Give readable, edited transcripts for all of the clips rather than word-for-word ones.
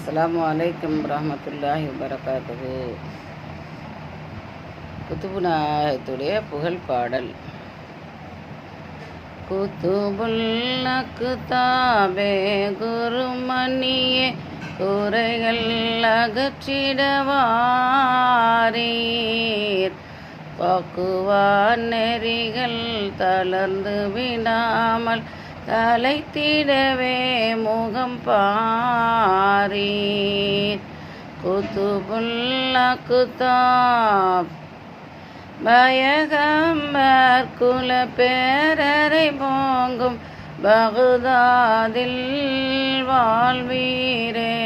அஸ்ஸலாமு அலைக்கும் வரஹ்மத்துல்லாஹி வபரகாத்துஹு. குத்துபு நாயகத்துடைய புகழ் பாடல். குத்துபுல் அக்தாபே குருமணியே குறைகள் அகற்றிடவாரீர். பக்குவா நெறிகள் தளர்ந்து விடாமல் தலைத்திடவே முகம் பாரீர். குத்துபுல் அக்தாப் பயகம்பர் குல பேரரை போங்கும் பகுதாதில் வாழ்வீரே.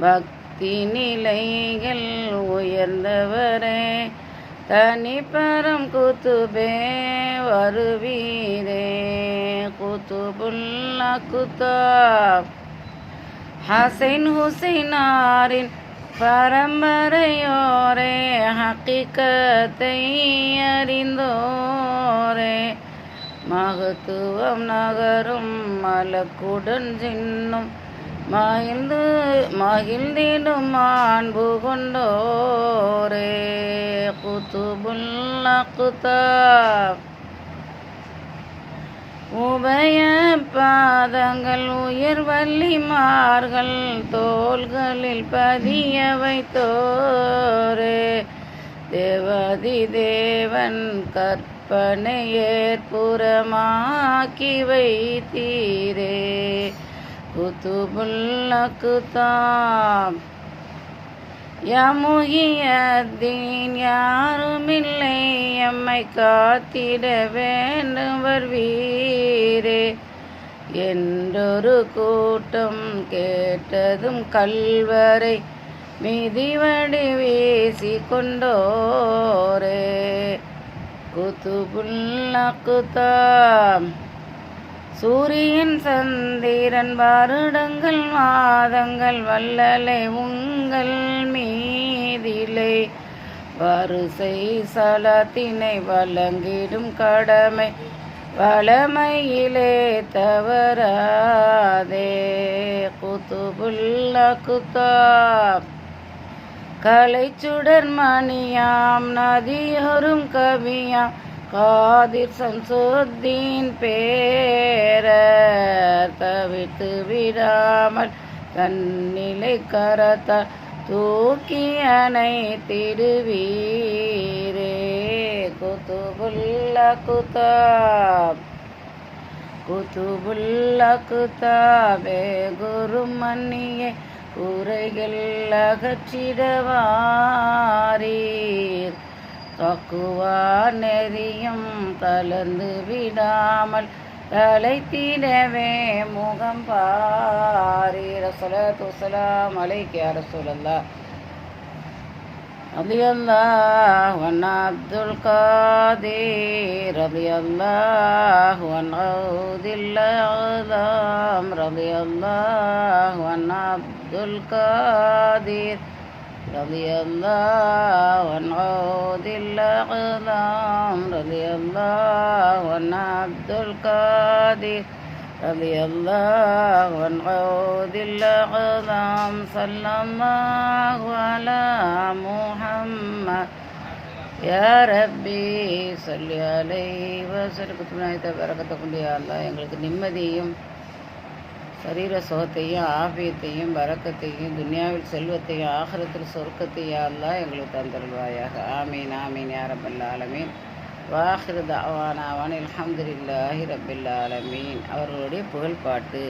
பக்தி நிலைகள் உயர்ந்தவரே தனிப்பரம் குத்துபே வருவீரே. குத்துபுல் அக்தாப் ஹசைன் ஹுசைனாரின் பரம்பரையோரே ஹக்கீகத்தை அறிந்தோரே. மகத்துவம் நகரும் மலக்குடன் சின்னும் மகிழ்ந்திடும் அன்பு கொண்டோரே. குத்துபுல் அக்தாப் உபய பாதங்கள் உயர்வல்லிமார்கள் தோள்களில் பதிய வைத்தோரே. தேவாதி தேவன் கற்பனை ஏற்புறமாக்கி வைத்தீரே. குத்துபுல் அக்தாப் யா முஹியத்தீன் யாருமில்லை எம்மை காத்திட வேண்டுவர் வீரே. என்றொரு கூட்டம் கேட்டதும் கல்வரை மிதிவடி வீசி கொண்டோரே. குத்துபுல் அக்தாப் சூரியன் சந்திரன் வருடங்கள் மாதங்கள் வல்லலை உங்கள் மீதிலே. வரிசை சலத்தினை வழங்கிடும் கடமை வளமையிலே தவறாதே. குத்துபுல் அக்தாப் கலைச்சுடர் மணியாம் நதியொரும் கவியாம் காதிர் சம்சுத்தீன் பேரர் தவிர்த்து விடாமல் தன்னிலை கரத்தால் தூக்கி அணைத்திடுவீரே. குத்துபுல் அக்தாப் குத்துபுல் அக்தாபே குருமணியே குறைகள் அகற்றிடவாரீர். தக்குவா நெறியும் கலந்து விடாமல் தலைத்திடவே முகம் பாரீர். அஸ்ஸலாத்து வஸ்ஸலாம் அலைக்க யா ரசூலல்லாஹ். ரலியல்லாஹு அன் அப்துல் காதிர் ரலியல்லாஹு அன் கௌதில் அலாம் ரலியல்லாஹு அன் அப்துல் காதிர் ரலியல்லாஹு அன் கௌதில் அலாம் ரலியல்லாஹு அன் அப்துல் காதிர் ரலியல்லாஹு அன் கௌதில் அலாம். ஸல்லல்லாஹு அலா முஹம்மத் யா ரப்பி ஸல்லி அலைஹி வஸல்லம். குத்துபுனாயத்தை பரக்கத்தை கொண்டு யா அல்லாஹ் எங்களுக்கு நிம்மதியும் சரீர சுகத்தையும் ஆபியத்தையும் பரக்கத்தையும் துன்யாவில் செல்வத்தையும் ஆகிரத்தில் சொர்க்கத்தையும் யா அல்லாஹ் எங்களுக்கு தந்தருள்வாயாக. ஆமீன் ஆமீன் யா ரப்பல் ஆலமீன். வாஹிரு தஅவானா அனில் ஹம்துலில்லாஹி ரப்பில் ஆலமீன். அவர்களுடைய புகழ்பாட்டு.